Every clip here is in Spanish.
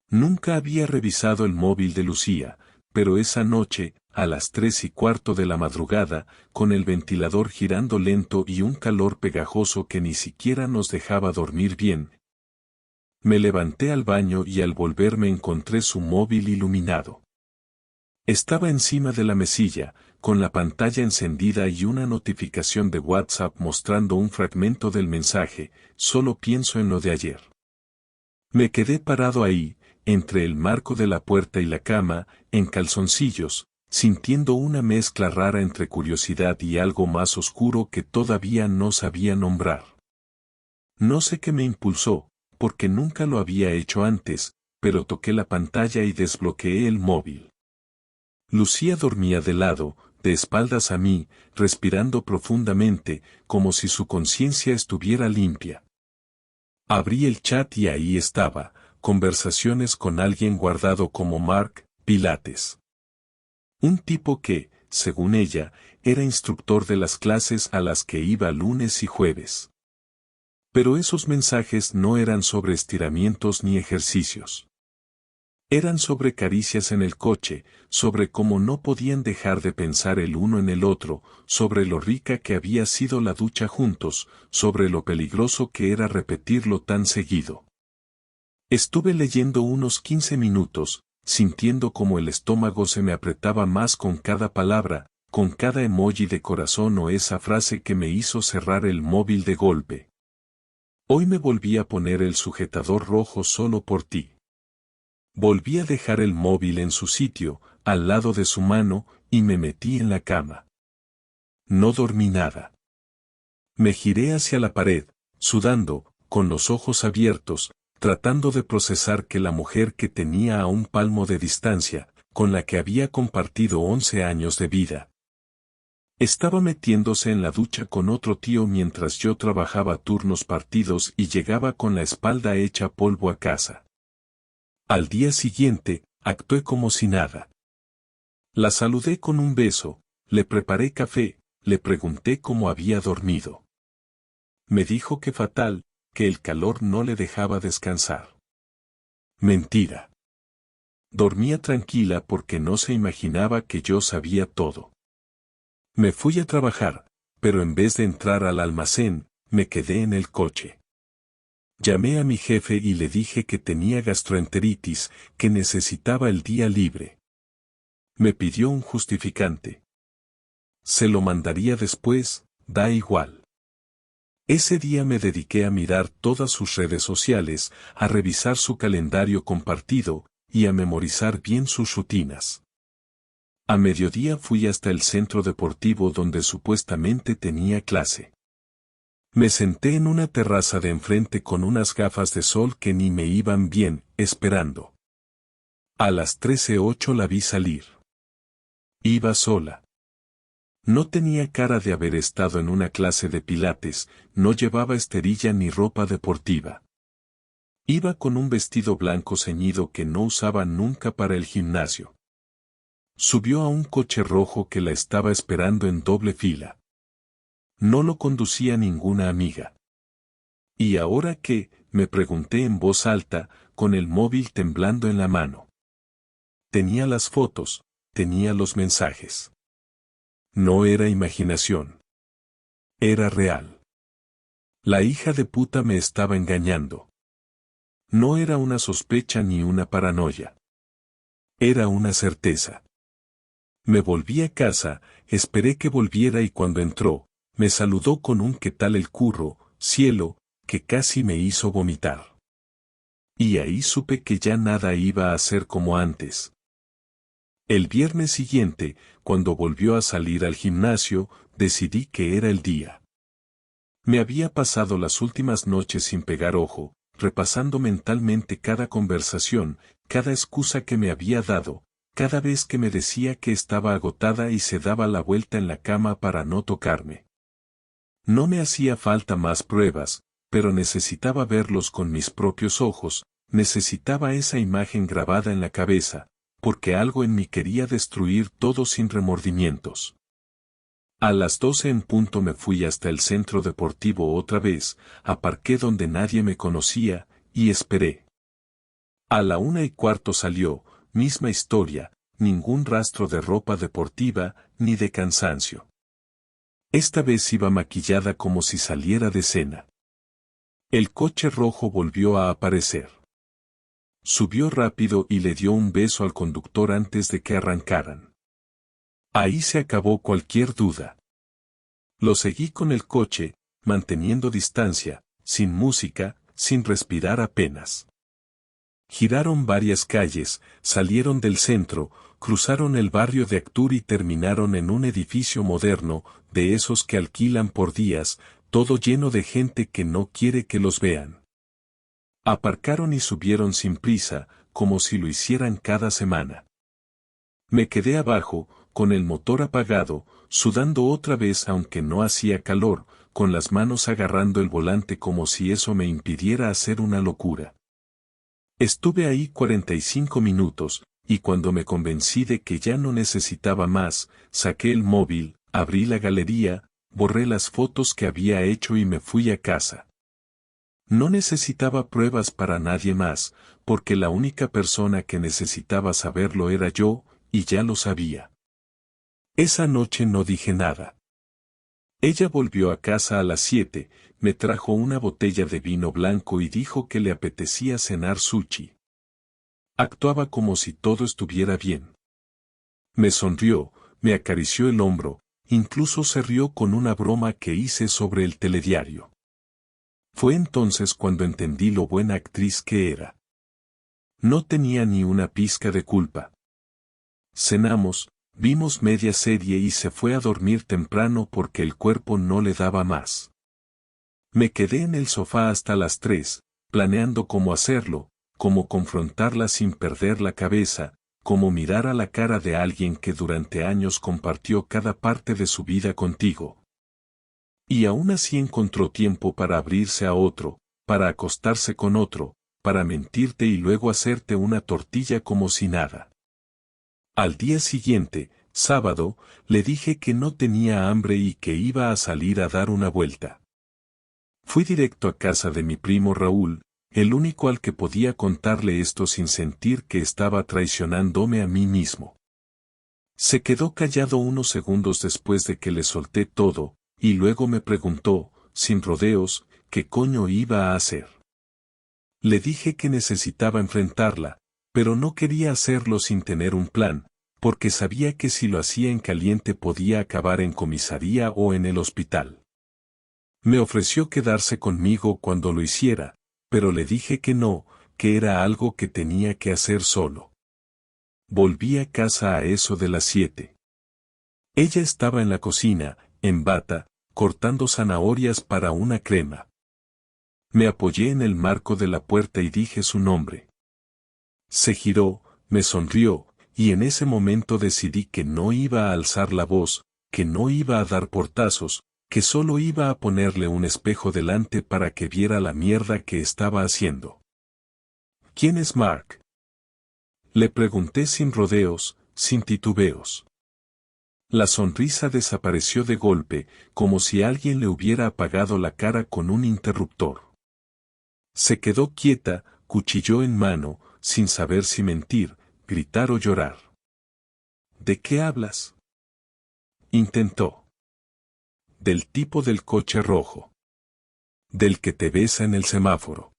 Nunca había revisado el móvil de Lucía, pero esa noche, a las 3:15 de la madrugada, con el ventilador girando lento y un calor pegajoso que ni siquiera nos dejaba dormir bien, me levanté al baño y al volverme encontré su móvil iluminado. Estaba encima de la mesilla, con la pantalla encendida y una notificación de WhatsApp mostrando un fragmento del mensaje: solo pienso en lo de ayer. Me quedé parado ahí, entre el marco de la puerta y la cama, en calzoncillos, sintiendo una mezcla rara entre curiosidad y algo más oscuro que todavía no sabía nombrar. No sé qué me impulsó, porque nunca lo había hecho antes, pero toqué la pantalla y desbloqueé el móvil. Lucía dormía de lado, de espaldas a mí, respirando profundamente, como si su conciencia estuviera limpia. Abrí el chat y ahí estaba: conversaciones con alguien guardado como Mark Pilates. Un tipo que, según ella, era instructor de las clases a las que iba lunes y jueves. Pero esos mensajes no eran sobre estiramientos ni ejercicios. Eran sobre caricias en el coche, sobre cómo no podían dejar de pensar el uno en el otro, sobre lo rica que había sido la ducha juntos, sobre lo peligroso que era repetirlo tan seguido. Estuve leyendo unos 15 minutos, sintiendo como el estómago se me apretaba más con cada palabra, con cada emoji de corazón o esa frase que me hizo cerrar el móvil de golpe. Hoy me volví a poner el sujetador rojo solo por ti. Volví a dejar el móvil en su sitio, al lado de su mano, y me metí en la cama. No dormí nada. Me giré hacia la pared, sudando, con los ojos abiertos, tratando de procesar que la mujer que tenía a un palmo de distancia, con la que había compartido 11 años de vida, estaba metiéndose en la ducha con otro tío mientras yo trabajaba turnos partidos y llegaba con la espalda hecha polvo a casa. Al día siguiente, actué como si nada. La saludé con un beso, le preparé café, le pregunté cómo había dormido. Me dijo que fatal, que el calor no le dejaba descansar. Mentira. Dormía tranquila porque no se imaginaba que yo sabía todo. Me fui a trabajar, pero en vez de entrar al almacén, me quedé en el coche. Llamé a mi jefe y le dije que tenía gastroenteritis, que necesitaba el día libre. Me pidió un justificante. Se lo mandaría después, da igual. Ese día me dediqué a mirar todas sus redes sociales, a revisar su calendario compartido, y a memorizar bien sus rutinas. A mediodía fui hasta el centro deportivo donde supuestamente tenía clase. Me senté en una terraza de enfrente con unas gafas de sol que ni me iban bien, esperando. A las 13:08 la vi salir. Iba sola. No tenía cara de haber estado en una clase de pilates, no llevaba esterilla ni ropa deportiva. Iba con un vestido blanco ceñido que no usaba nunca para el gimnasio. Subió a un coche rojo que la estaba esperando en doble fila. No lo conducía ninguna amiga. ¿Y ahora qué?, me pregunté en voz alta, con el móvil temblando en la mano. Tenía las fotos, tenía los mensajes. No era imaginación. Era real. La hija de puta me estaba engañando. No era una sospecha ni una paranoia. Era una certeza. Me volví a casa, esperé que volviera y cuando entró, me saludó con un ¿qué tal el curro, cielo?, que casi me hizo vomitar. Y ahí supe que ya nada iba a ser como antes. El viernes siguiente, cuando volvió a salir al gimnasio, decidí que era el día. Me había pasado las últimas noches sin pegar ojo, repasando mentalmente cada conversación, cada excusa que me había dado, cada vez que me decía que estaba agotada y se daba la vuelta en la cama para no tocarme. No me hacía falta más pruebas, pero necesitaba verlos con mis propios ojos, necesitaba esa imagen grabada en la cabeza, porque algo en mí quería destruir todo sin remordimientos. A las 12 en punto me fui hasta el centro deportivo otra vez, aparqué donde nadie me conocía, y esperé. A la 1:15 salió, misma historia, ningún rastro de ropa deportiva, ni de cansancio. Esta vez iba maquillada como si saliera de cena. El coche rojo volvió a aparecer. Subió rápido y le dio un beso al conductor antes de que arrancaran. Ahí se acabó cualquier duda. Lo seguí con el coche, manteniendo distancia, sin música, sin respirar apenas. Giraron varias calles, salieron del centro, cruzaron el barrio de Actur y terminaron en un edificio moderno, de esos que alquilan por días, todo lleno de gente que no quiere que los vean. Aparcaron y subieron sin prisa, como si lo hicieran cada semana. Me quedé abajo, con el motor apagado, sudando otra vez aunque no hacía calor, con las manos agarrando el volante como si eso me impidiera hacer una locura. Estuve ahí 45 minutos, y cuando me convencí de que ya no necesitaba más, saqué el móvil, abrí la galería, borré las fotos que había hecho y me fui a casa. No necesitaba pruebas para nadie más, porque la única persona que necesitaba saberlo era yo, y ya lo sabía. Esa noche no dije nada. Ella volvió a casa a las 7, me trajo una botella de vino blanco y dijo que le apetecía cenar sushi. Actuaba como si todo estuviera bien. Me sonrió, me acarició el hombro, incluso se rió con una broma que hice sobre el telediario. Fue entonces cuando entendí lo buena actriz que era. No tenía ni una pizca de culpa. Cenamos, vimos media serie y se fue a dormir temprano porque el cuerpo no le daba más. Me quedé en el sofá hasta las 3, planeando cómo hacerlo, cómo confrontarla sin perder la cabeza, cómo mirar a la cara de alguien que durante años compartió cada parte de su vida contigo. Y aún así encontró tiempo para abrirse a otro, para acostarse con otro, para mentirte y luego hacerte una tortilla como si nada. Al día siguiente, sábado, le dije que no tenía hambre y que iba a salir a dar una vuelta. Fui directo a casa de mi primo Raúl, el único al que podía contarle esto sin sentir que estaba traicionándome a mí mismo. Se quedó callado unos segundos después de que le solté todo, y luego me preguntó, sin rodeos, qué coño iba a hacer. Le dije que necesitaba enfrentarla, pero no quería hacerlo sin tener un plan, porque sabía que si lo hacía en caliente podía acabar en comisaría o en el hospital. Me ofreció quedarse conmigo cuando lo hiciera, pero le dije que no, que era algo que tenía que hacer solo. Volví a casa a eso de las 7. Ella estaba en la cocina, en bata, cortando zanahorias para una crema. Me apoyé en el marco de la puerta y dije su nombre. Se giró, me sonrió, y en ese momento decidí que no iba a alzar la voz, que no iba a dar portazos, que solo iba a ponerle un espejo delante para que viera la mierda que estaba haciendo. ¿Quién es Mark? Le pregunté sin rodeos, sin titubeos. La sonrisa desapareció de golpe, como si alguien le hubiera apagado la cara con un interruptor. Se quedó quieta, cuchillo en mano, sin saber si mentir, gritar o llorar. ¿De qué hablas? Intentó. Del tipo del coche rojo. Del que te besa en el semáforo.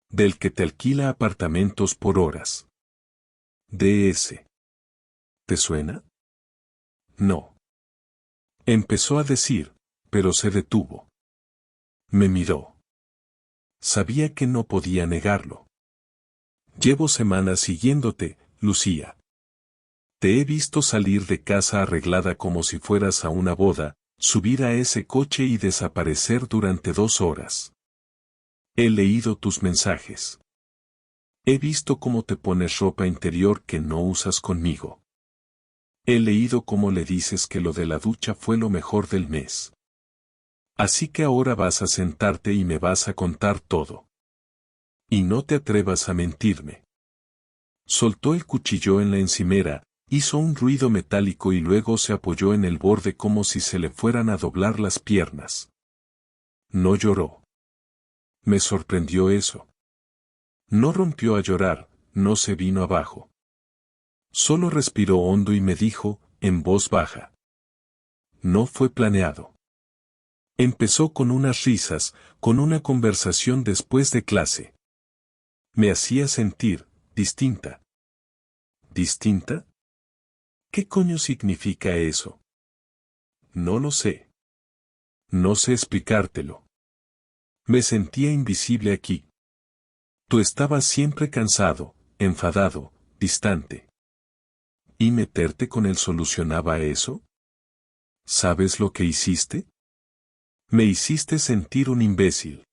Del que te alquila apartamentos por horas. De ese. ¿Te suena? No. Empezó a decir, pero se detuvo. Me miró. Sabía que no podía negarlo. Llevo semanas siguiéndote, Lucía. Te he visto salir de casa arreglada como si fueras a una boda, subir a ese coche y desaparecer durante 2 horas. He leído tus mensajes. He visto cómo te pones ropa interior que no usas conmigo. He leído cómo le dices que lo de la ducha fue lo mejor del mes. Así que ahora vas a sentarte y me vas a contar todo. Y no te atrevas a mentirme. Soltó el cuchillo en la encimera, hizo un ruido metálico y luego se apoyó en el borde como si se le fueran a doblar las piernas. No lloró. Me sorprendió eso. No rompió a llorar, no se vino abajo. Solo respiró hondo y me dijo, en voz baja. No fue planeado. Empezó con unas risas, con una conversación después de clase. Me hacía sentir distinta. ¿Distinta? ¿Qué coño significa eso? No lo sé. No sé explicártelo. Me sentía invisible aquí. Tú estabas siempre cansado, enfadado, distante. ¿Y meterte con él solucionaba eso? ¿Sabes lo que hiciste? Me hiciste sentir un imbécil.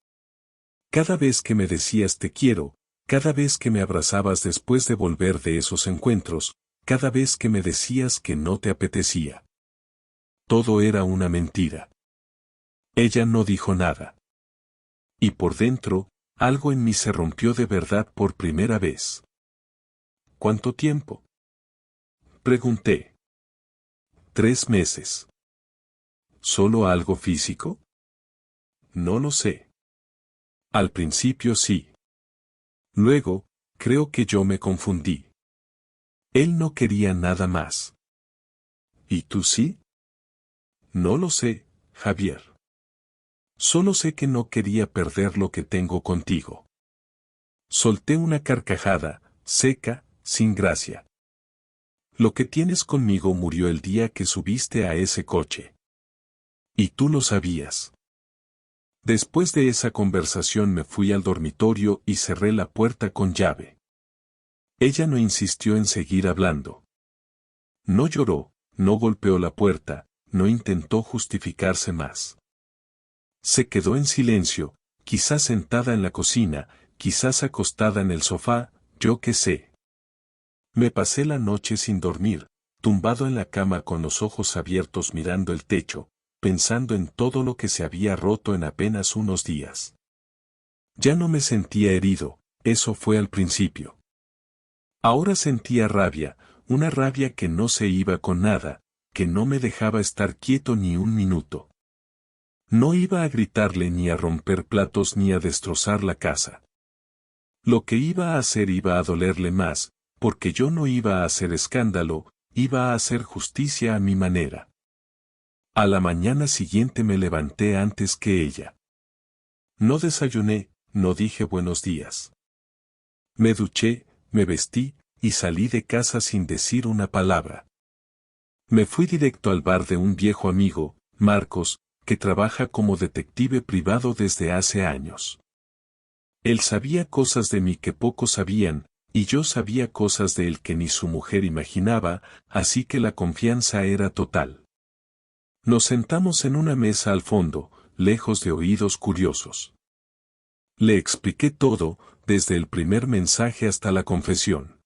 Cada vez que me decías te quiero, cada vez que me abrazabas después de volver de esos encuentros, cada vez que me decías que no te apetecía. Todo era una mentira. Ella no dijo nada. Y por dentro, algo en mí se rompió de verdad por primera vez. ¿Cuánto tiempo? Pregunté. 3 meses. ¿Solo algo físico? No lo sé. Al principio sí. Luego, creo que yo me confundí. Él no quería nada más. ¿Y tú sí? No lo sé, Javier. Solo sé que no quería perder lo que tengo contigo. Solté una carcajada, seca, sin gracia. Lo que tienes conmigo murió el día que subiste a ese coche. Y tú lo sabías. Después de esa conversación me fui al dormitorio y cerré la puerta con llave. Ella no insistió en seguir hablando. No lloró, no golpeó la puerta, no intentó justificarse más. Se quedó en silencio, quizás sentada en la cocina, quizás acostada en el sofá, yo qué sé. Me pasé la noche sin dormir, tumbado en la cama con los ojos abiertos mirando el techo, pensando en todo lo que se había roto en apenas unos días. Ya no me sentía herido, eso fue al principio. Ahora sentía rabia, una rabia que no se iba con nada, que no me dejaba estar quieto ni un minuto. No iba a gritarle ni a romper platos ni a destrozar la casa. Lo que iba a hacer iba a dolerle más, porque yo no iba a hacer escándalo, iba a hacer justicia a mi manera. A la mañana siguiente me levanté antes que ella. No desayuné, no dije buenos días. Me duché, me vestí, y salí de casa sin decir una palabra. Me fui directo al bar de un viejo amigo, Marcos, que trabaja como detective privado desde hace años. Él sabía cosas de mí que pocos sabían, y yo sabía cosas de él que ni su mujer imaginaba, así que la confianza era total. Nos sentamos en una mesa al fondo, lejos de oídos curiosos. Le expliqué todo, desde el primer mensaje hasta la confesión.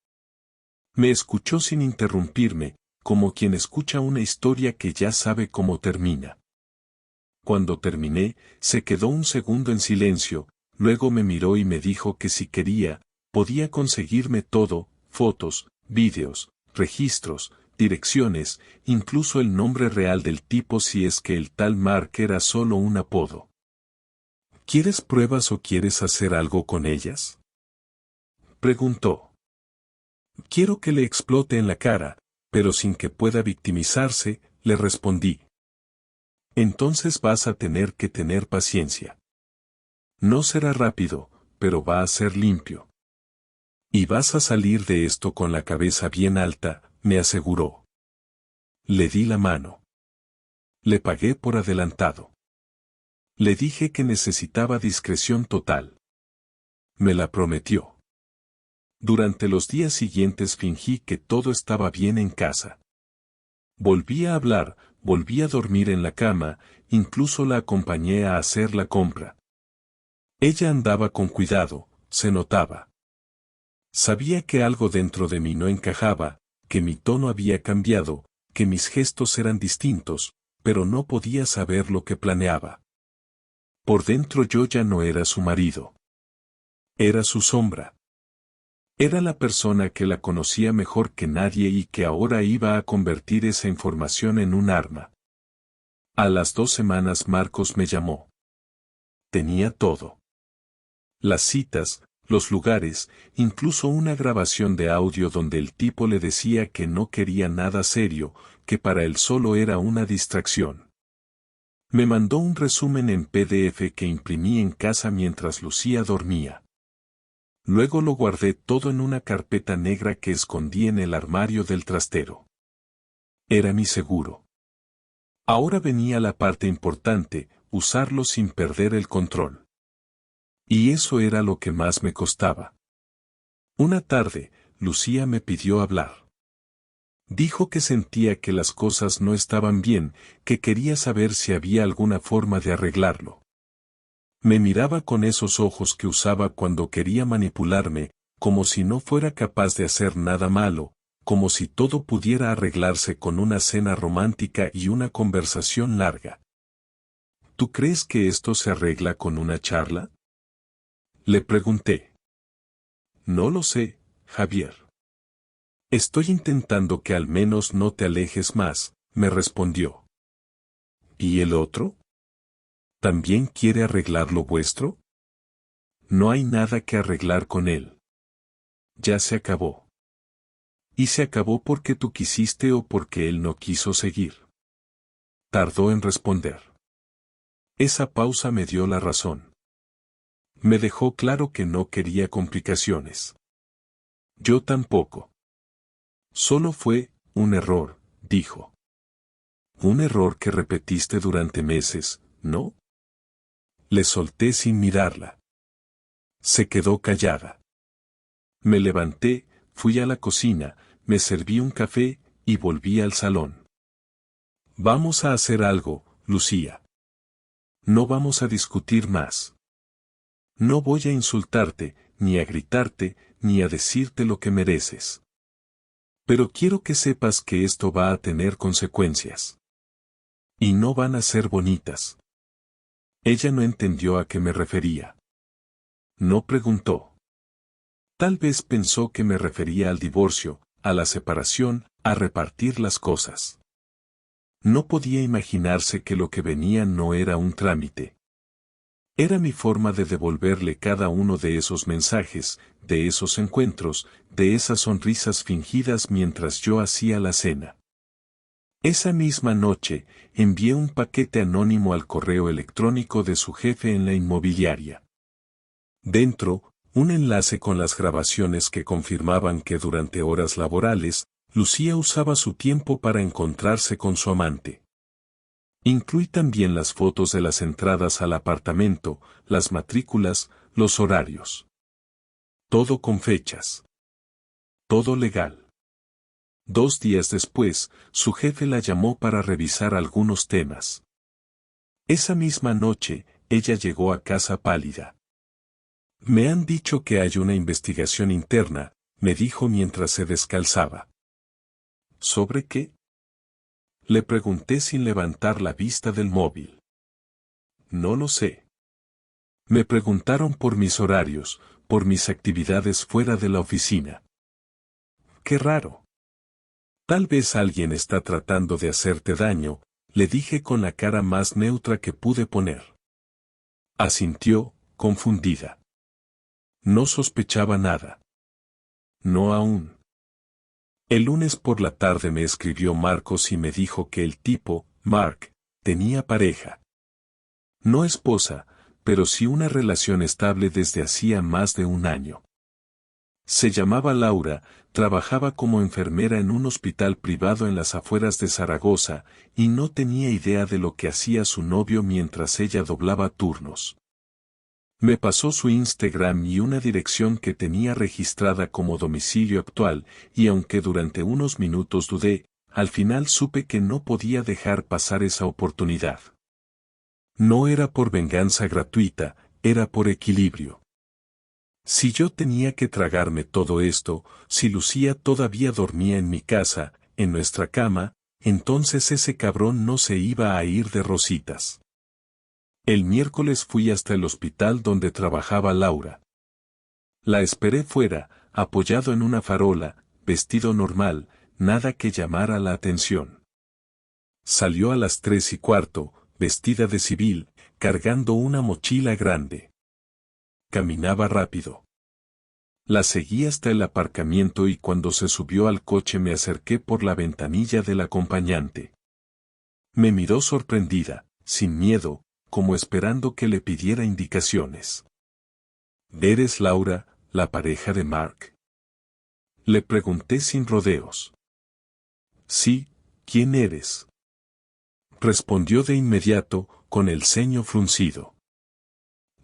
Me escuchó sin interrumpirme, como quien escucha una historia que ya sabe cómo termina. Cuando terminé, se quedó un segundo en silencio, luego me miró y me dijo que si quería, podía conseguirme todo, fotos, vídeos, registros, direcciones, incluso el nombre real del tipo si es que el tal Mark era solo un apodo. ¿Quieres pruebas o quieres hacer algo con ellas? Preguntó. Quiero que le explote en la cara, pero sin que pueda victimizarse, le respondí. Entonces vas a tener que tener paciencia. No será rápido, pero va a ser limpio. Y vas a salir de esto con la cabeza bien alta, me aseguró. Le di la mano. Le pagué por adelantado. Le dije que necesitaba discreción total. Me la prometió. Durante los días siguientes fingí que todo estaba bien en casa. Volví a hablar, volví a dormir en la cama, incluso la acompañé a hacer la compra. Ella andaba con cuidado, se notaba. Sabía que algo dentro de mí no encajaba, que mi tono había cambiado, que mis gestos eran distintos, pero no podía saber lo que planeaba. Por dentro yo ya no era su marido. Era su sombra. Era la persona que la conocía mejor que nadie y que ahora iba a convertir esa información en un arma. A las 2 semanas Marcos me llamó. Tenía todo. Las citas, los lugares, incluso una grabación de audio donde el tipo le decía que no quería nada serio, que para él solo era una distracción. Me mandó un resumen en PDF que imprimí en casa mientras Lucía dormía. Luego lo guardé todo en una carpeta negra que escondí en el armario del trastero. Era mi seguro. Ahora venía la parte importante, usarlo sin perder el control. Y eso era lo que más me costaba. Una tarde, Lucía me pidió hablar. Dijo que sentía que las cosas no estaban bien, que quería saber si había alguna forma de arreglarlo. Me miraba con esos ojos que usaba cuando quería manipularme, como si no fuera capaz de hacer nada malo, como si todo pudiera arreglarse con una cena romántica y una conversación larga. ¿Tú crees que esto se arregla con una charla? Le pregunté. No lo sé, Javier. Estoy intentando que al menos no te alejes más, me respondió. ¿Y el otro? ¿También quiere arreglar lo vuestro? No hay nada que arreglar con él. Ya se acabó. Y se acabó porque tú quisiste o porque él no quiso seguir. Tardó en responder. Esa pausa me dio la razón. Me dejó claro que no quería complicaciones. Yo tampoco. Solo fue un error, dijo. Un error que repetiste durante meses, ¿no? Le solté sin mirarla. Se quedó callada. Me levanté, fui a la cocina, me serví un café y volví al salón. Vamos a hacer algo, Lucía. No vamos a discutir más. No voy a insultarte, ni a gritarte, ni a decirte lo que mereces. Pero quiero que sepas que esto va a tener consecuencias. Y no van a ser bonitas. Ella no entendió a qué me refería. No preguntó. Tal vez pensó que me refería al divorcio, a la separación, a repartir las cosas. No podía imaginarse que lo que venía no era un trámite. Era mi forma de devolverle cada uno de esos mensajes, de esos encuentros, de esas sonrisas fingidas mientras yo hacía la cena. Esa misma noche, envié un paquete anónimo al correo electrónico de su jefe en la inmobiliaria. Dentro, un enlace con las grabaciones que confirmaban que durante horas laborales, Lucía usaba su tiempo para encontrarse con su amante. Incluí también las fotos de las entradas al apartamento, las matrículas, los horarios. Todo con fechas. Todo legal. 2 días después, su jefe la llamó para revisar algunos temas. Esa misma noche, ella llegó a casa pálida. Me han dicho que hay una investigación interna, me dijo mientras se descalzaba. ¿Sobre qué? Le pregunté sin levantar la vista del móvil. No lo sé. Me preguntaron por mis horarios, por mis actividades fuera de la oficina. Qué raro. Tal vez alguien está tratando de hacerte daño, le dije con la cara más neutra que pude poner. Asintió, confundida. No sospechaba nada. No aún. El lunes por la tarde me escribió Marcos y me dijo que el tipo, Mark, tenía pareja. No esposa, pero sí una relación estable desde hacía más de un año. Se llamaba Laura, trabajaba como enfermera en un hospital privado en las afueras de Zaragoza, y no tenía idea de lo que hacía su novio mientras ella doblaba turnos. Me pasó su Instagram y una dirección que tenía registrada como domicilio actual, y aunque durante unos minutos dudé, al final supe que no podía dejar pasar esa oportunidad. No era por venganza gratuita, era por equilibrio. Si yo tenía que tragarme todo esto, si Lucía todavía dormía en mi casa, en nuestra cama, entonces ese cabrón no se iba a ir de rositas. El miércoles fui hasta el hospital donde trabajaba Laura. La esperé fuera, apoyado en una farola, vestido normal, nada que llamara la atención. Salió a las 3:15, vestida de civil, cargando una mochila grande. Caminaba rápido. La seguí hasta el aparcamiento y cuando se subió al coche me acerqué por la ventanilla del acompañante. Me miró sorprendida, sin miedo, como esperando que le pidiera indicaciones. ¿Eres Laura, la pareja de Mark? Le pregunté sin rodeos. Sí, ¿quién eres? Respondió de inmediato, con el ceño fruncido.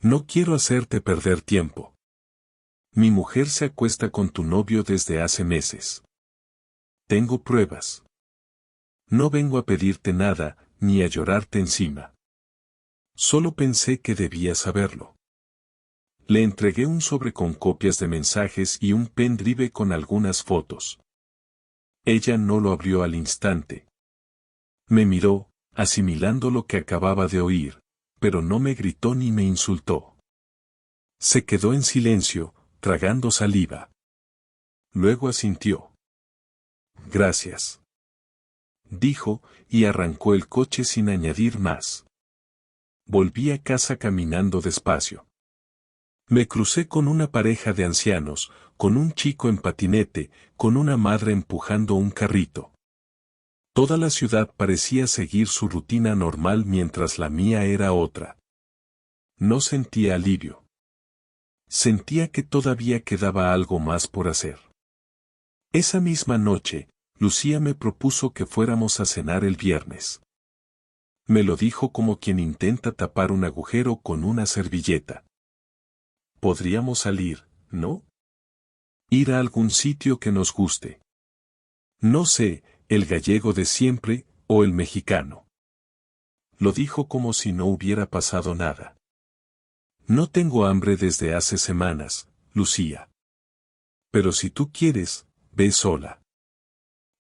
No quiero hacerte perder tiempo. Mi mujer se acuesta con tu novio desde hace meses. Tengo pruebas. No vengo a pedirte nada, ni a llorarte encima. Solo pensé que debías saberlo. Le entregué un sobre con copias de mensajes y un pendrive con algunas fotos. Ella no lo abrió al instante. Me miró, asimilando lo que acababa de oír, pero no me gritó ni me insultó. Se quedó en silencio, tragando saliva. Luego asintió. Gracias. Dijo, y arrancó el coche sin añadir más. Volví a casa caminando despacio. Me crucé con una pareja de ancianos, con un chico en patinete, con una madre empujando un carrito. Toda la ciudad parecía seguir su rutina normal mientras la mía era otra. No sentía alivio. Sentía que todavía quedaba algo más por hacer. Esa misma noche, Lucía me propuso que fuéramos a cenar el viernes. Me lo dijo como quien intenta tapar un agujero con una servilleta. Podríamos salir, ¿no? Ir a algún sitio que nos guste. No sé, el gallego de siempre, o el mexicano. Lo dijo como si no hubiera pasado nada. No tengo hambre desde hace semanas, Lucía. Pero si tú quieres, ve sola.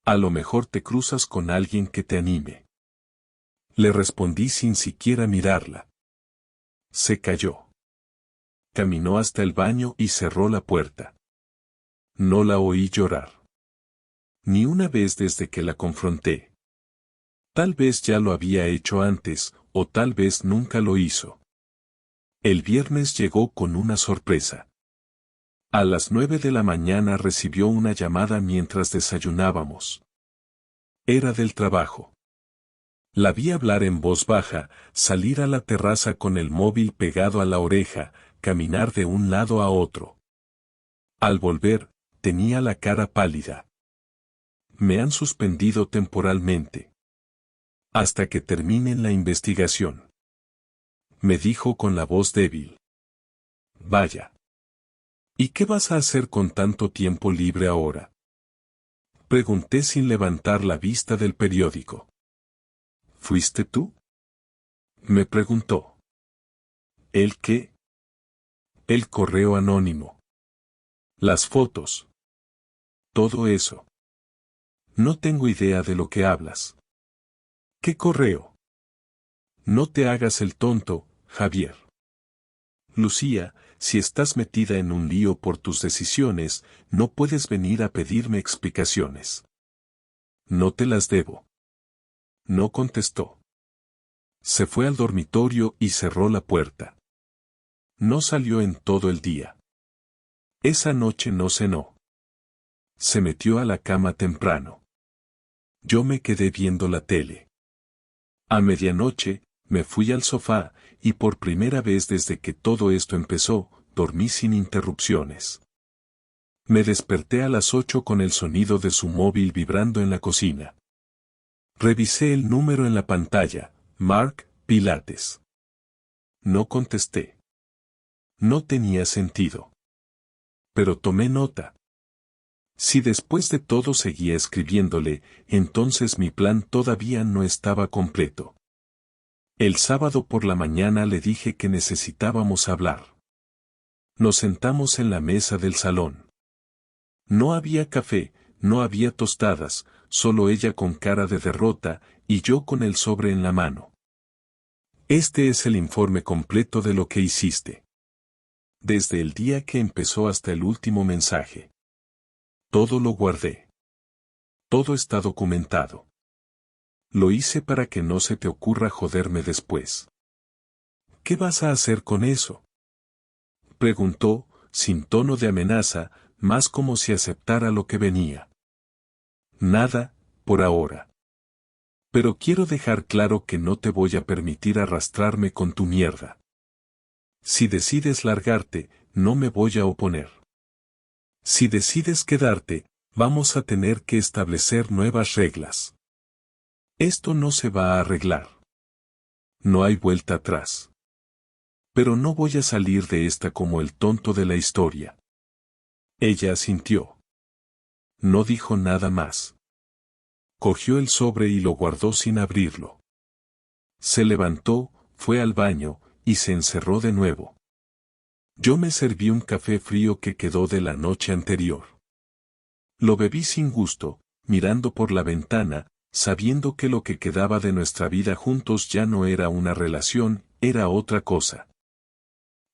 A lo mejor te cruzas con alguien que te anime. Le respondí sin siquiera mirarla. Se calló. Caminó hasta el baño y cerró la puerta. No la oí llorar. Ni una vez desde que la confronté. Tal vez ya lo había hecho antes, o tal vez nunca lo hizo. El viernes llegó con una sorpresa. A las 9 de la mañana recibió una llamada mientras desayunábamos. Era del trabajo. La vi hablar en voz baja, salir a la terraza con el móvil pegado a la oreja, caminar de un lado a otro. Al volver, tenía la cara pálida. Me han suspendido temporalmente. Hasta que terminen la investigación. Me dijo con la voz débil. Vaya. ¿Y qué vas a hacer con tanto tiempo libre ahora? Pregunté sin levantar la vista del periódico. ¿Fuiste tú? Me preguntó. ¿El qué? El correo anónimo. Las fotos. Todo eso. No tengo idea de lo que hablas. ¿Qué correo? No te hagas el tonto, Javier. Lucía, si estás metida en un lío por tus decisiones, no puedes venir a pedirme explicaciones. No te las debo. No contestó. Se fue al dormitorio y cerró la puerta. No salió en todo el día. Esa noche no cenó. Se metió a la cama temprano. Yo me quedé viendo la tele. A medianoche, me fui al sofá, y por primera vez desde que todo esto empezó, dormí sin interrupciones. Me desperté a las 8 con el sonido de su móvil vibrando en la cocina. Revisé el número en la pantalla, Mark Pilates. No contesté. No tenía sentido. Pero tomé nota. Si después de todo seguía escribiéndole, entonces mi plan todavía no estaba completo. El sábado por la mañana le dije que necesitábamos hablar. Nos sentamos en la mesa del salón. No había café, no había tostadas, solo ella con cara de derrota, y yo con el sobre en la mano. Este es el informe completo de lo que hiciste. Desde el día que empezó hasta el último mensaje. Todo lo guardé. Todo está documentado. Lo hice para que no se te ocurra joderme después. ¿Qué vas a hacer con eso? Preguntó, sin tono de amenaza, más como si aceptara lo que venía. Nada, por ahora. Pero quiero dejar claro que no te voy a permitir arrastrarme con tu mierda. Si decides largarte, no me voy a oponer. Si decides quedarte, vamos a tener que establecer nuevas reglas. Esto no se va a arreglar. No hay vuelta atrás. Pero no voy a salir de esta como el tonto de la historia. Ella asintió. No dijo nada más. Cogió el sobre y lo guardó sin abrirlo. Se levantó, fue al baño, y se encerró de nuevo. Yo me serví un café frío que quedó de la noche anterior. Lo bebí sin gusto, mirando por la ventana, sabiendo que lo que quedaba de nuestra vida juntos ya no era una relación, era otra cosa.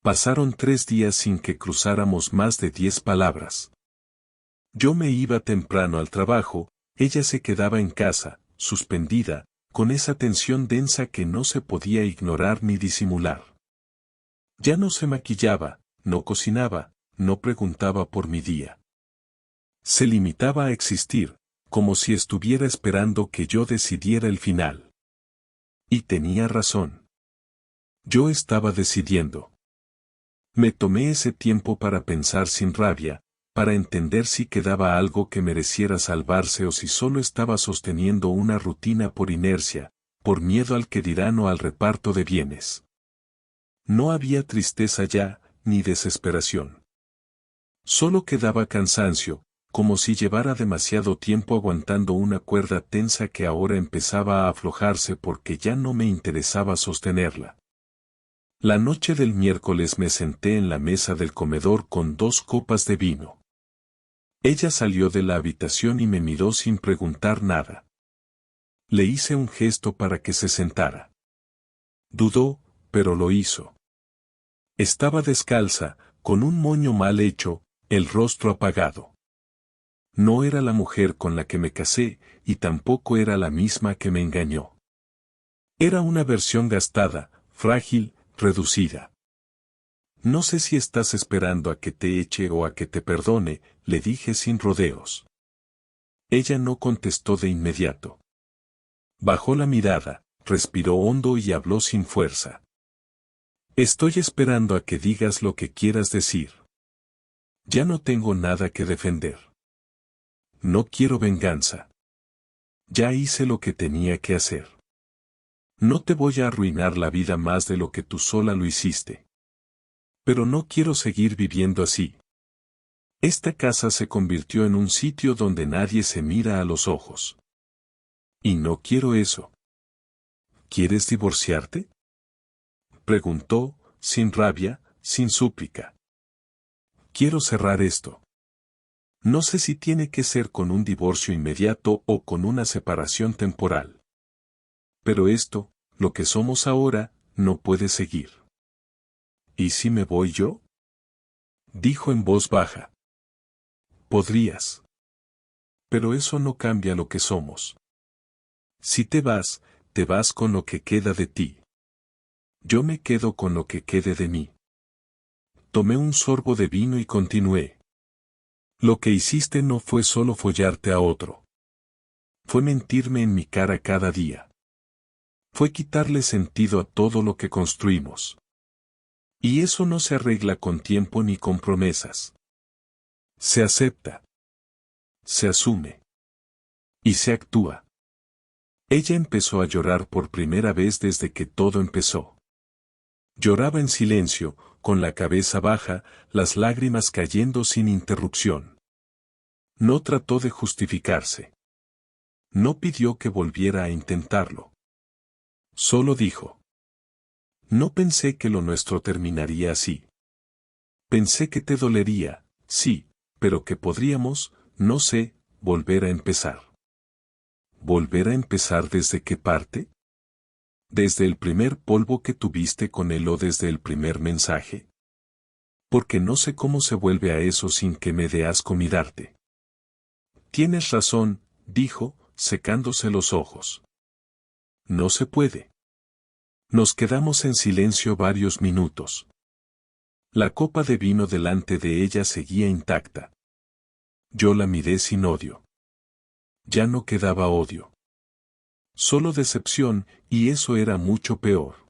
Pasaron 3 días sin que cruzáramos más de 10 palabras. Yo me iba temprano al trabajo, ella se quedaba en casa, suspendida, con esa tensión densa que no se podía ignorar ni disimular. Ya no se maquillaba, no cocinaba, no preguntaba por mi día. Se limitaba a existir, como si estuviera esperando que yo decidiera el final. Y tenía razón. Yo estaba decidiendo. Me tomé ese tiempo para pensar sin rabia, para entender si quedaba algo que mereciera salvarse o si solo estaba sosteniendo una rutina por inercia, por miedo al que dirán o al reparto de bienes. No había tristeza ya, ni desesperación. Solo quedaba cansancio, como si llevara demasiado tiempo aguantando una cuerda tensa que ahora empezaba a aflojarse porque ya no me interesaba sostenerla. La noche del miércoles me senté en la mesa del comedor con 2 copas de vino. Ella salió de la habitación y me miró sin preguntar nada. Le hice un gesto para que se sentara. Dudó, pero lo hizo. Estaba descalza, con un moño mal hecho, el rostro apagado. No era la mujer con la que me casé, y tampoco era la misma que me engañó. Era una versión gastada, frágil, reducida. No sé si estás esperando a que te eche o a que te perdone, le dije sin rodeos. Ella no contestó de inmediato. Bajó la mirada, respiró hondo y habló sin fuerza. Estoy esperando a que digas lo que quieras decir. Ya no tengo nada que defender. No quiero venganza. Ya hice lo que tenía que hacer. No te voy a arruinar la vida más de lo que tú sola lo hiciste. Pero no quiero seguir viviendo así. Esta casa se convirtió en un sitio donde nadie se mira a los ojos. Y no quiero eso. ¿Quieres divorciarte?, preguntó, sin rabia, sin súplica. Quiero cerrar esto. No sé si tiene que ser con un divorcio inmediato o con una separación temporal. Pero esto, lo que somos ahora, no puede seguir. ¿Y si me voy yo?, dijo en voz baja. Podrías. Pero eso no cambia lo que somos. Si te vas con lo que queda de ti. Yo me quedo con lo que quede de mí. Tomé un sorbo de vino y continué. Lo que hiciste no fue solo follarte a otro. Fue mentirme en mi cara cada día. Fue quitarle sentido a todo lo que construimos. Y eso no se arregla con tiempo ni con promesas. Se acepta. Se asume. Y se actúa. Ella empezó a llorar por primera vez desde que todo empezó. Lloraba en silencio, con la cabeza baja, las lágrimas cayendo sin interrupción. No trató de justificarse. No pidió que volviera a intentarlo. Solo dijo: no pensé que lo nuestro terminaría así. Pensé que te dolería, sí, pero que podríamos, no sé, volver a empezar. ¿Volver a empezar desde qué parte? ¿Desde el primer polvo que tuviste con él o desde el primer mensaje? Porque no sé cómo se vuelve a eso sin que me dé asco mirarte. Tienes razón, dijo, secándose los ojos. No se puede. Nos quedamos en silencio varios minutos. La copa de vino delante de ella seguía intacta. Yo la miré sin odio. Ya no quedaba odio. Solo decepción, y eso era mucho peor.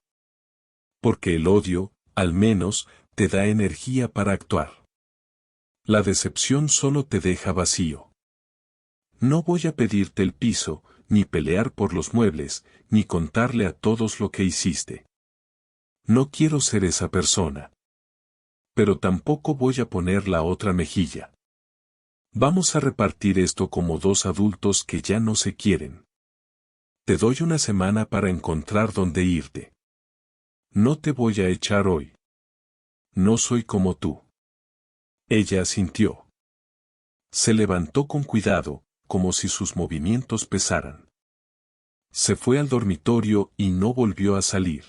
Porque el odio, al menos, te da energía para actuar. La decepción solo te deja vacío. No voy a pedirte el piso, ni pelear por los muebles, ni contarle a todos lo que hiciste. No quiero ser esa persona. Pero tampoco voy a poner la otra mejilla. Vamos a repartir esto como dos adultos que ya no se quieren. Te doy una semana para encontrar dónde irte. No te voy a echar hoy. No soy como tú. Ella asintió. Se levantó con cuidado, como si sus movimientos pesaran. Se fue al dormitorio y no volvió a salir.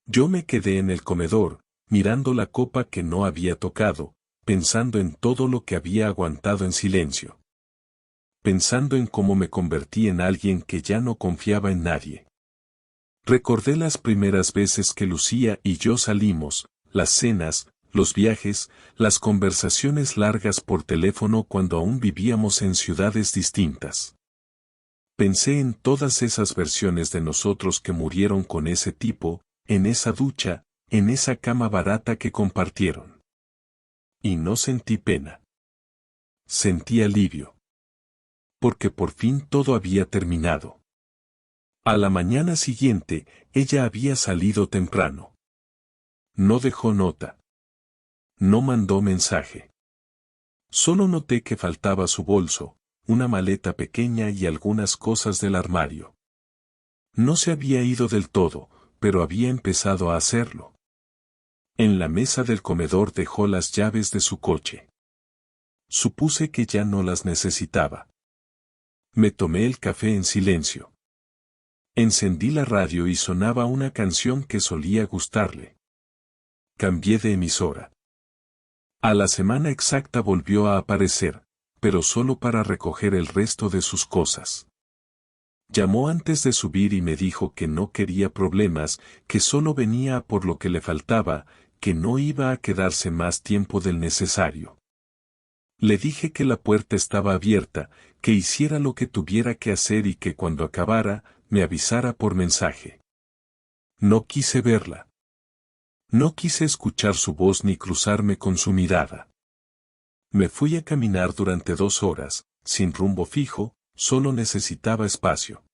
Yo me quedé en el comedor, mirando la copa que no había tocado, pensando en todo lo que había aguantado en silencio. Pensando en cómo me convertí en alguien que ya no confiaba en nadie. Recordé las primeras veces que Lucía y yo salimos, las cenas, los viajes, las conversaciones largas por teléfono cuando aún vivíamos en ciudades distintas. Pensé en todas esas versiones de nosotros que murieron con ese tipo, en esa ducha, en esa cama barata que compartieron. Y no sentí pena. Sentí alivio. Porque por fin todo había terminado. A la mañana siguiente, ella había salido temprano. No dejó nota. No mandó mensaje. Solo noté que faltaba su bolso, una maleta pequeña y algunas cosas del armario. No se había ido del todo, pero había empezado a hacerlo. En la mesa del comedor dejó las llaves de su coche. Supuse que ya no las necesitaba. Me tomé el café en silencio. Encendí la radio y sonaba una canción que solía gustarle. Cambié de emisora. A la semana exacta volvió a aparecer, pero solo para recoger el resto de sus cosas. Llamó antes de subir y me dijo que no quería problemas, que solo venía por lo que le faltaba, que no iba a quedarse más tiempo del necesario. Le dije que la puerta estaba abierta, que hiciera lo que tuviera que hacer y que cuando acabara, me avisara por mensaje. No quise verla. No quise escuchar su voz ni cruzarme con su mirada. Me fui a caminar durante 2 horas, sin rumbo fijo, solo necesitaba espacio.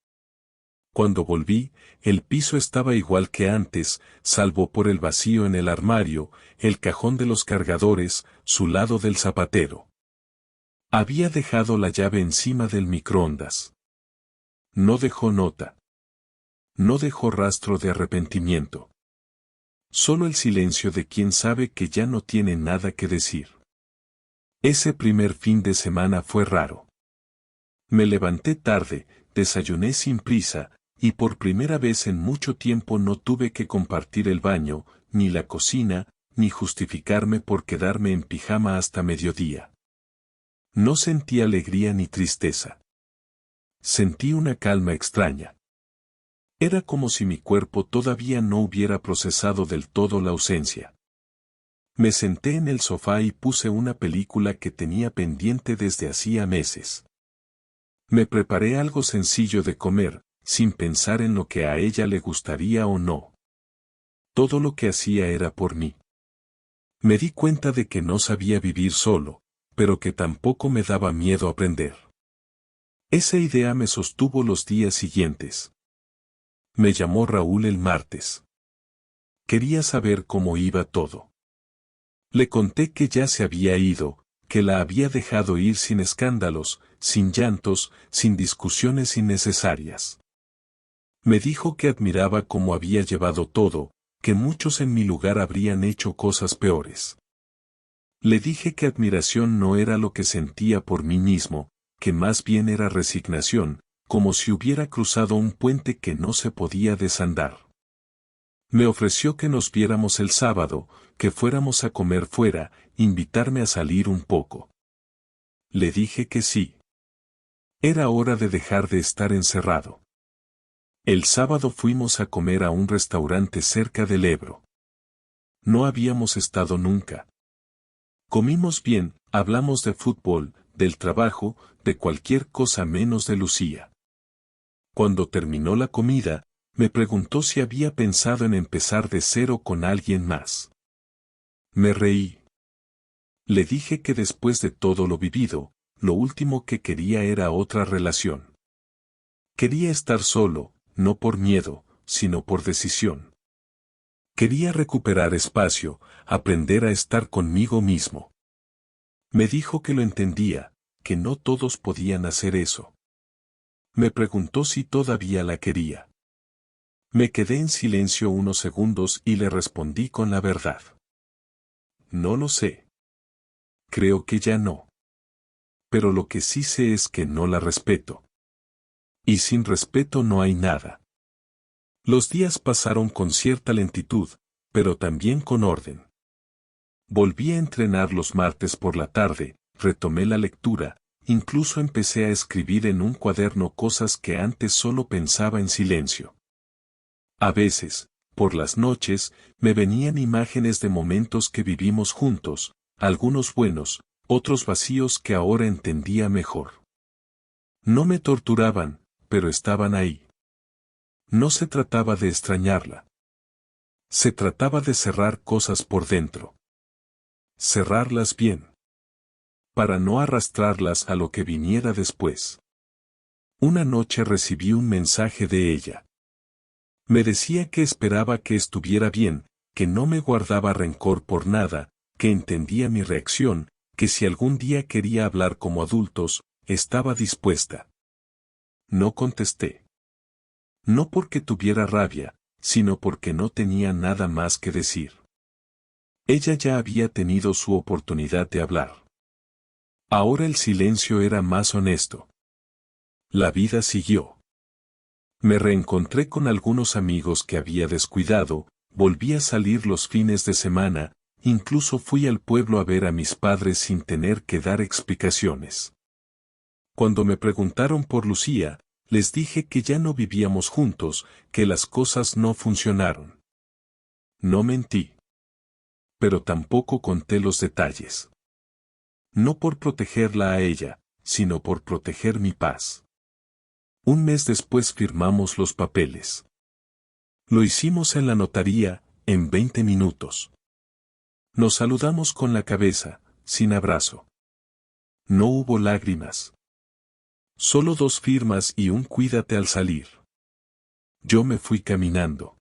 Cuando volví, el piso estaba igual que antes, salvo por el vacío en el armario, el cajón de los cargadores, su lado del zapatero. Había dejado la llave encima del microondas. No dejó nota. No dejó rastro de arrepentimiento. Solo el silencio de quien sabe que ya no tiene nada que decir. Ese primer fin de semana fue raro. Me levanté tarde, desayuné sin prisa, y por primera vez en mucho tiempo no tuve que compartir el baño, ni la cocina, ni justificarme por quedarme en pijama hasta mediodía. No sentí alegría ni tristeza. Sentí una calma extraña. Era como si mi cuerpo todavía no hubiera procesado del todo la ausencia. Me senté en el sofá y puse una película que tenía pendiente desde hacía meses. Me preparé algo sencillo de comer, sin pensar en lo que a ella le gustaría o no. Todo lo que hacía era por mí. Me di cuenta de que no sabía vivir solo, pero que tampoco me daba miedo aprender. Esa idea me sostuvo los días siguientes. Me llamó Raúl el martes. Quería saber cómo iba todo. Le conté que ya se había ido, que la había dejado ir sin escándalos, sin llantos, sin discusiones innecesarias. Me dijo que admiraba cómo había llevado todo, que muchos en mi lugar habrían hecho cosas peores. Le dije que admiración no era lo que sentía por mí mismo, que más bien era resignación, como si hubiera cruzado un puente que no se podía desandar. Me ofreció que nos viéramos el sábado, que fuéramos a comer fuera, invitarme a salir un poco. Le dije que sí. Era hora de dejar de estar encerrado. El sábado fuimos a comer a un restaurante cerca del Ebro. No habíamos estado nunca. Comimos bien, hablamos de fútbol, del trabajo, de cualquier cosa menos de Lucía. Cuando terminó la comida, me preguntó si había pensado en empezar de cero con alguien más. Me reí. Le dije que después de todo lo vivido, lo último que quería era otra relación. Quería estar solo, no por miedo, sino por decisión. Quería recuperar espacio, aprender a estar conmigo mismo. Me dijo que lo entendía, que no todos podían hacer eso. Me preguntó si todavía la quería. Me quedé en silencio unos segundos y le respondí con la verdad. No lo sé. Creo que ya no. Pero lo que sí sé es que no la respeto. Y sin respeto no hay nada. Los días pasaron con cierta lentitud, pero también con orden. Volví a entrenar los martes por la tarde, retomé la lectura, incluso empecé a escribir en un cuaderno cosas que antes solo pensaba en silencio. A veces, por las noches, me venían imágenes de momentos que vivimos juntos, algunos buenos, otros vacíos que ahora entendía mejor. No me torturaban, pero estaban ahí. No se trataba de extrañarla. Se trataba de cerrar cosas por dentro. Cerrarlas bien. Para no arrastrarlas a lo que viniera después. Una noche recibí un mensaje de ella. Me decía que esperaba que estuviera bien, que no me guardaba rencor por nada, que entendía mi reacción, que si algún día quería hablar como adultos, estaba dispuesta. No contesté. No porque tuviera rabia, sino porque no tenía nada más que decir. Ella ya había tenido su oportunidad de hablar. Ahora el silencio era más honesto. La vida siguió. Me reencontré con algunos amigos que había descuidado, volví a salir los fines de semana, incluso fui al pueblo a ver a mis padres sin tener que dar explicaciones. Cuando me preguntaron por Lucía, les dije que ya no vivíamos juntos, que las cosas no funcionaron. No mentí. Pero tampoco conté los detalles. No por protegerla a ella, sino por proteger mi paz. Un mes después firmamos los papeles. Lo hicimos en la notaría, en 20 minutos. Nos saludamos con la cabeza, sin abrazo. No hubo lágrimas. Solo 2 firmas y un cuídate al salir. Yo me fui caminando.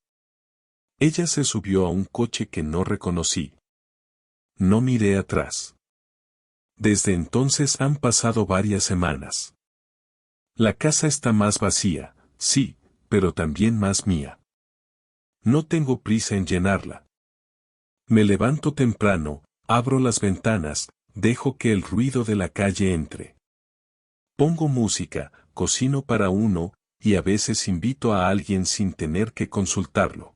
Ella se subió a un coche que no reconocí. No miré atrás. Desde entonces han pasado varias semanas. La casa está más vacía, sí, pero también más mía. No tengo prisa en llenarla. Me levanto temprano, abro las ventanas, dejo que el ruido de la calle entre. Pongo música, cocino para uno, y a veces invito a alguien sin tener que consultarlo.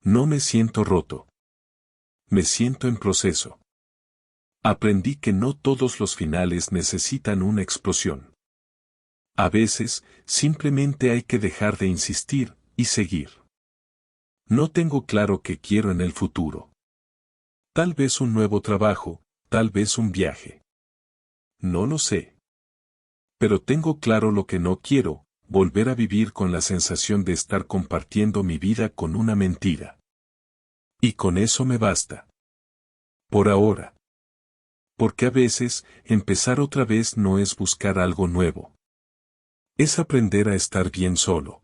No me siento roto. Me siento en proceso. Aprendí que no todos los finales necesitan una explosión. A veces, simplemente hay que dejar de insistir, y seguir. No tengo claro qué quiero en el futuro. Tal vez un nuevo trabajo, tal vez un viaje. No lo sé. Pero tengo claro lo que no quiero, volver a vivir con la sensación de estar compartiendo mi vida con una mentira. Y con eso me basta. Por ahora. Porque a veces, empezar otra vez no es buscar algo nuevo. Es aprender a estar bien solo.